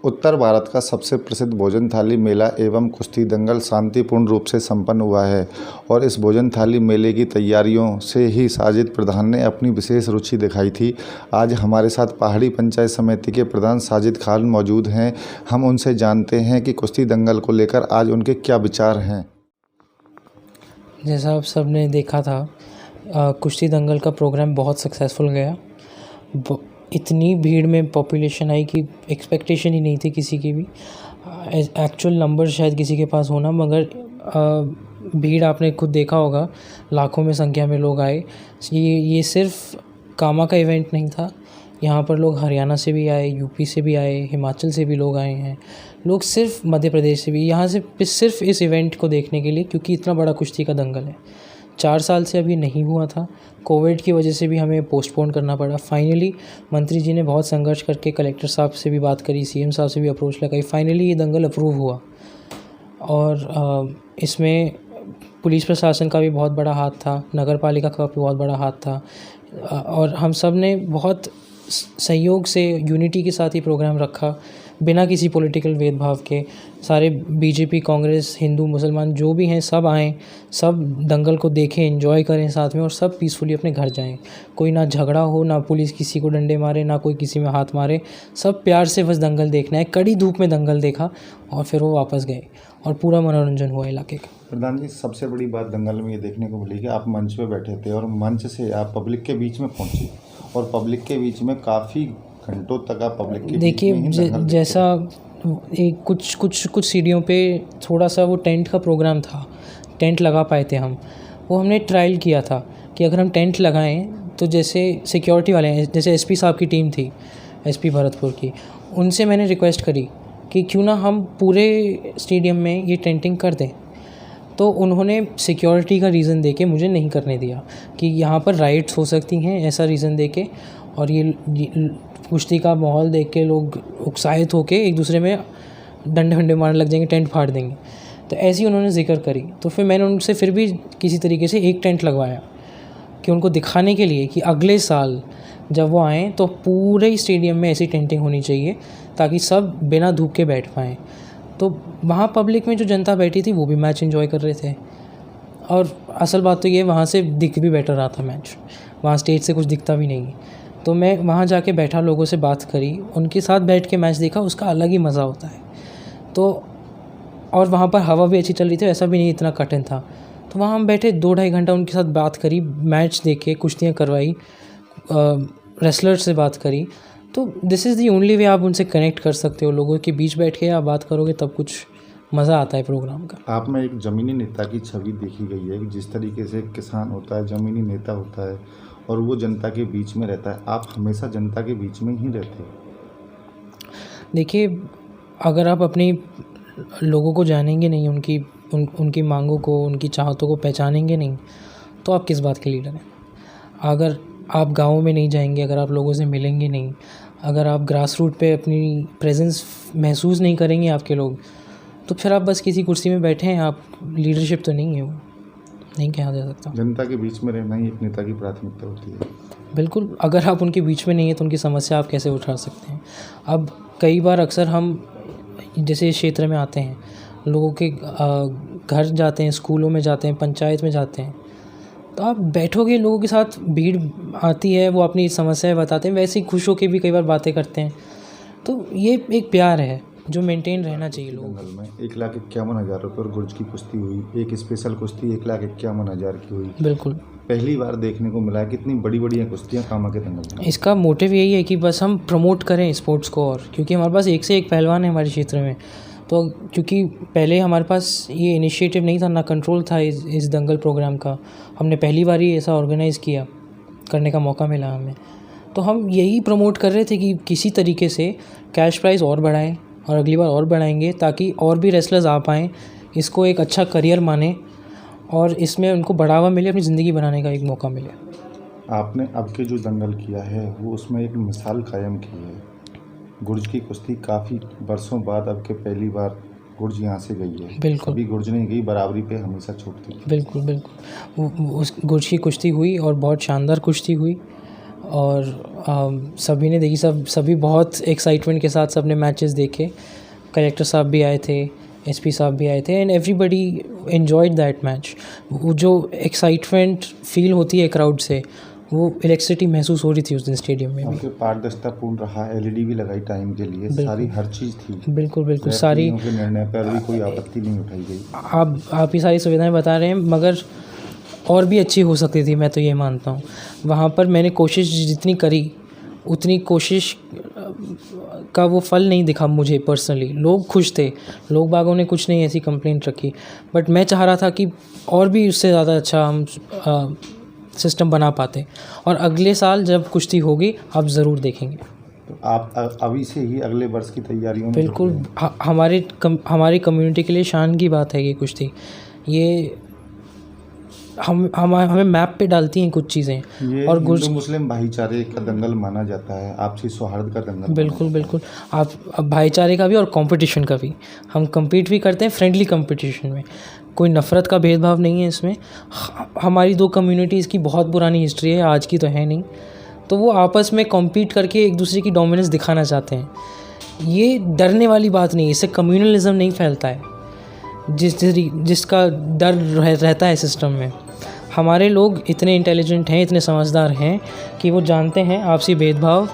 उत्तर भारत का सबसे प्रसिद्ध भोजन थाली मेला एवं कुश्ती दंगल शांतिपूर्ण रूप से संपन्न हुआ है और इस भोजन थाली मेले की तैयारियों से ही साजिद प्रधान ने अपनी विशेष रुचि दिखाई थी। आज हमारे साथ पहाड़ी पंचायत समिति के प्रधान साजिद खान मौजूद हैं। हम उनसे जानते हैं कि कुश्ती दंगल को लेकर आज उनके क्या विचार हैं। जैसा आप सब ने देखा था, कुश्ती दंगल का प्रोग्राम बहुत सक्सेसफुल गया। इतनी भीड़ में पॉपुलेशन आई कि एक्सपेक्टेशन ही नहीं थी किसी की भी। एक्चुअल नंबर शायद किसी के पास होना, मगर भीड़ आपने खुद देखा होगा, लाखों में संख्या में लोग आए। ये सिर्फ कामा का इवेंट नहीं था। यहाँ पर लोग हरियाणा से भी आए, यूपी से भी आए, हिमाचल से भी लोग आए हैं, लोग सिर्फ मध्य प्रदेश से भी, यहाँ से सिर्फ इस इवेंट को देखने के लिए, क्योंकि इतना बड़ा कुश्ती का दंगल है। 4 साल से अभी नहीं हुआ था। कोविड की वजह से भी हमें पोस्टपोन करना पड़ा। फाइनली मंत्री जी ने बहुत संघर्ष करके कलेक्टर साहब से भी बात करी, सीएम साहब से भी अप्रोच लगाई। फाइनली ये दंगल अप्रूव हुआ और इसमें पुलिस प्रशासन का भी बहुत बड़ा हाथ था, नगर पालिका का भी बहुत बड़ा हाथ था और हम सब ने बहुत सहयोग से यूनिटी के साथ ही प्रोग्राम रखा, बिना किसी पॉलिटिकल भेदभाव के। सारे बीजेपी, कांग्रेस, हिंदू, मुसलमान जो भी हैं सब आएँ, सब दंगल को देखें, एंजॉय करें साथ में और सब पीसफुली अपने घर जाएं। कोई ना झगड़ा हो, ना पुलिस किसी को डंडे मारे, ना कोई किसी में हाथ मारे। सब प्यार से बस दंगल देखना है। कड़ी धूप में दंगल देखा और फिर वो वापस गए और पूरा मनोरंजन हुआ इलाके का। प्रधान जी, सबसे बड़ी बात दंगल में ये देखने को मिली कि आप मंच पे बैठे थे और मंच से आप पब्लिक के बीच में पहुंचे और पब्लिक के बीच में काफ़ी घंटों तक आप पब्लिक के देखिए, जैसा एक कुछ सीढ़ियों पे थोड़ा सा वो टेंट का प्रोग्राम था, टेंट लगा पाए थे हम। वो हमने ट्रायल किया था कि अगर हम टेंट लगाएं तो जैसे सिक्योरिटी वाले हैं, जैसे एसपी साहब की टीम थी, एसपी भरतपुर की, उनसे मैंने रिक्वेस्ट करी कि क्यों ना हम पूरे स्टेडियम में ये टेंटिंग कर दें। तो उन्होंने सिक्योरिटी का रीज़न देके मुझे नहीं करने दिया कि यहाँ पर राइट्स हो सकती हैं, ऐसा रीज़न देके, और ये कुश्ती का माहौल देख के लोग उत्साहित होके एक दूसरे में डंडे वंडे मारने लग जाएंगे, टेंट फाड़ देंगे। तो ऐसी उन्होंने जिक्र करी। तो फिर मैंने उनसे फिर भी किसी तरीके से एक टेंट लगवाया कि उनको दिखाने के लिए कि अगले साल जब वो आएँ तो पूरे ही स्टेडियम में ऐसी टेंटिंग होनी चाहिए ताकि सब बिना धूप के बैठ पाएँ। तो वहाँ पब्लिक में जो जनता बैठी थी वो भी मैच एंजॉय कर रहे थे और असल बात तो ये, वहाँ से दिख भी बेटर रहा था मैच। वहाँ स्टेज से कुछ दिखता भी नहीं। तो मैं वहाँ जाके बैठा, लोगों से बात करी, उनके साथ बैठ के मैच देखा, उसका अलग ही मज़ा होता है। तो और वहाँ पर हवा भी अच्छी चल रही थी, ऐसा भी नहीं इतना कठिन था। तो वहाँ हम बैठे 2-2.5 घंटा उनके साथ बात करी, मैच देखे, कुश्तियाँ करवाई, रेसलर से बात करी। तो this is the only way आप उनसे कनेक्ट कर सकते हो। लोगों के बीच बैठ के आप बात करोगे तब कुछ मज़ा आता है प्रोग्राम का। आप में एक ज़मीनी नेता की छवि देखी गई है कि जिस तरीके से किसान होता है, ज़मीनी नेता होता है और वो जनता के बीच में रहता है। आप हमेशा जनता के बीच में ही रहते हो। देखिए, अगर आप अपनी लोगों को जानेंगे नहीं, उनकी मांगों को, उनकी चाहतों को पहचानेंगे नहीं, तो आप किस बात के लीडर हैं। अगर आप गाँव में नहीं जाएंगे, अगर आप लोगों से मिलेंगे नहीं, अगर आप ग्रास रूट पे अपनी प्रेजेंस महसूस नहीं करेंगे आपके लोग, तो फिर आप बस किसी कुर्सी में बैठे हैं, आप लीडरशिप तो नहीं है, वो नहीं कहा जा सकता। जनता के बीच में रहना ही एक नेता की प्राथमिकता होती है। बिल्कुल, अगर आप उनके बीच में नहीं है तो उनकी समस्या आप कैसे उठा सकते हैं। अब कई बार अक्सर हम जैसे इस क्षेत्र में आते हैं, लोगों के घर जाते हैं, स्कूलों में जाते हैं, पंचायत में जाते हैं, तो आप बैठोगे, लोगों के साथ भीड़ आती है, वो अपनी समस्याएं बताते हैं, वैसे ही खुश होकर भी कई बार बातें करते हैं। तो ये एक प्यार है जो मेंटेन रहना चाहिए लोगों को। दंगल में 1,51,000 रुपये और गुर्ज की कुश्ती हुई, एक स्पेशल कुश्ती 1,51,000 की हुई। बिल्कुल, पहली बार देखने को मिला है। कितनी बड़ी बड़ी कुश्तियाँ कामा के दंगल में। इसका मोटिव यही है कि बस हम प्रमोट करें स्पोर्ट्स को, और क्योंकि हमारे पास एक से एक पहलवान है हमारे क्षेत्र में। तो क्योंकि पहले हमारे पास ये इनिशिएटिव नहीं था, ना कंट्रोल था इस दंगल प्रोग्राम का, हमने पहली बार ही ऐसा ऑर्गेनाइज़ किया, करने का मौका मिला हमें। तो हम यही प्रमोट कर रहे थे कि किसी तरीके से कैश प्राइज़ और बढ़ाएं और अगली बार और बढ़ाएंगे ताकि और भी रेसलर्स आ पाएँ, इसको एक अच्छा करियर माने और इसमें उनको बढ़ावा मिले, अपनी ज़िंदगी बनाने का एक मौका मिले। आपने अब के जो दंगल किया है वो उसमें एक मिसाल कायम की है। गुर्ज की कुश्ती काफ़ी वर्षों बाद अब के पहली बार गुर्ज यहाँ से गई है। बिल्कुल, कभी गुर्ज नहीं गई, बराबरी पे हमेशा छूटती थी। बिल्कुल उस गुर्ज की कुश्ती हुई और बहुत शानदार कुश्ती हुई और सभी ने देखी, सभी बहुत एक्साइटमेंट के साथ सबने मैचेस देखे। कलेक्टर साहब भी आए थे, एसपी साहब भी आए थे, and everybody enjoyed that match. वो जो एक्साइटमेंट फील होती है क्राउड से, वो इलेक्ट्रिसिटी महसूस हो रही थी उस दिन स्टेडियम में भी। काफ़ी पारदर्शितापूर्ण रहा, एलईडी भी लगाई टाइम के लिए, सारी हर चीज़ थी। बिल्कुल बिल्कुल, सारी के निर्णय पर भी कोई आपत्ति नहीं उठाई गई। आप ही सारी सुविधाएं बता रहे हैं, मगर और भी अच्छी हो सकती थी, मैं तो ये मानता हूँ। वहाँ पर मैंने कोशिश जितनी करी उतनी कोशिश का वो फल नहीं दिखा मुझे पर्सनली। लोग खुश थे, लोग बागों ने कुछ नहीं ऐसी कंप्लेंट रखी, बट मैं चाह रहा था कि और भी उससे ज़्यादा अच्छा हम सिस्टम बना पाते। और अगले साल जब कुश्ती होगी आप ज़रूर देखेंगे। तो आप अभी से ही अगले वर्ष की तैयारियों में बिल्कुल, हमारी कम्युनिटी के लिए शान की बात है ये कुश्ती। ये हमें मैप पे डालती हैं कुछ चीज़ें। ये और हिंदू मुस्लिम भाईचारे का दंगल माना जाता है, आपसी सौहार्द का दंगल। बिल्कुल बिल्कुल, आप भाईचारे का भी और कंपटीशन का भी। हम compete भी करते हैं फ्रेंडली कंपटीशन में, कोई नफ़रत का भेदभाव नहीं है इसमें। हमारी दो कम्युनिटीज़ की बहुत पुरानी हिस्ट्री है, आज की तो है नहीं, तो वो आपस में compete करके एक दूसरे की डोमिनेंस दिखाना चाहते हैं। ये डरने वाली बात नहीं है, इससे कम्युनलिज्म नहीं फैलता है जिसका डर रहता है सिस्टम में। हमारे लोग इतने इंटेलिजेंट हैं, इतने समझदार हैं कि वो जानते हैं आपसी भेदभाव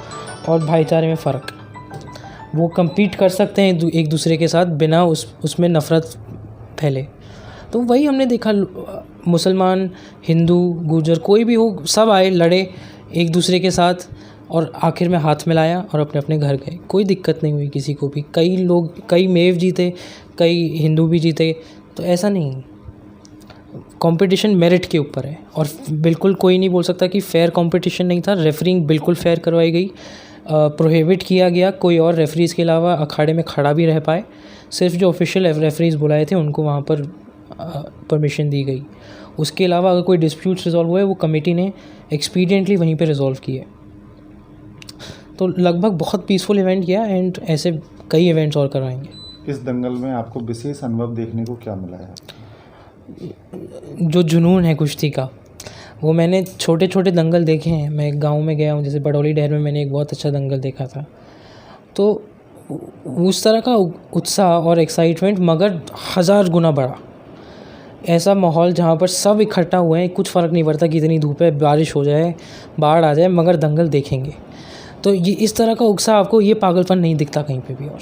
और भाईचारे में फ़र्क। वो compete कर सकते हैं एक दूसरे के साथ बिना उसमें नफ़रत फैले। तो वही हमने देखा, मुसलमान, हिंदू, गुर्जर, कोई भी हो, सब आए, लड़े एक दूसरे के साथ और आखिर में हाथ मिलाया और अपने अपने घर गए। कोई दिक्कत नहीं हुई किसी को भी। कई मेव जीते, कई हिंदू भी जीते, तो ऐसा नहीं। कंपटीशन मेरिट के ऊपर है और बिल्कुल कोई नहीं बोल सकता कि फ़ेयर कंपटीशन नहीं था। रेफरिंग बिल्कुल फ़ेयर करवाई गई, प्रोहिबिट किया गया कोई और रेफरीज़ के अलावा अखाड़े में खड़ा भी रह पाए। सिर्फ जो ऑफिशियल रेफरीज़ बुलाए थे उनको वहाँ पर परमिशन दी गई। उसके अलावा अगर कोई डिस्प्यूट्स रिजॉल्व हुए, वो कमेटी ने एक्सपीडिएंटली वहीं पे रिजॉल्व किए। तो लगभग बहुत पीसफुल इवेंट किया, एंड ऐसे कई इवेंट्स और करवाएंगे। इस दंगल में आपको विशेष अनुभव देखने को क्या मिला है? जो जुनून है कुश्ती का, वो मैंने छोटे छोटे दंगल देखे हैं। मैं एक गाँव में गया हूँ, जैसे बडौली डैर में मैंने एक बहुत अच्छा दंगल देखा था। तो उस तरह का उत्साह और एक्साइटमेंट, मगर 1000 गुना बड़ा। ऐसा माहौल जहाँ पर सब इकट्ठा हुए हैं, कुछ फ़र्क नहीं पड़ता कि इतनी धूप है, बारिश हो जाए, बाढ़ आ जाए, मगर दंगल देखेंगे। तो ये इस तरह का उत्साह आपको, ये पागलपन नहीं दिखता कहीं पे भी। और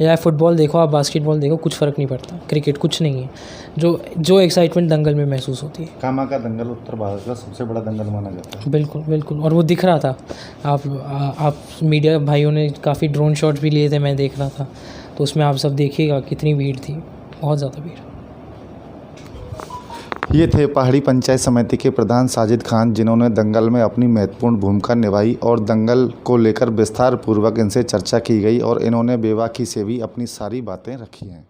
या फुटबॉल देखो, आप बास्केटबॉल देखो, कुछ फ़र्क नहीं पड़ता, क्रिकेट, कुछ नहीं है जो एक्साइटमेंट दंगल में महसूस होती है। कामा का दंगल उत्तर भारत का सबसे बड़ा दंगल माना जाता है। बिल्कुल बिल्कुल, और वो दिख रहा था। आप मीडिया भाइयों ने काफ़ी ड्रोन शॉट्स भी लिए थे, मैं देख रहा था। तो उसमें आप सब देखिएगा कितनी भीड़ थी, बहुत ज़्यादा भीड़। ये थे पहाड़ी पंचायत समिति के प्रधान साजिद खान, जिन्होंने दंगल में अपनी महत्वपूर्ण भूमिका निभाई और दंगल को लेकर विस्तार पूर्वक इनसे चर्चा की गई और इन्होंने बेबाकी से भी अपनी सारी बातें रखी हैं।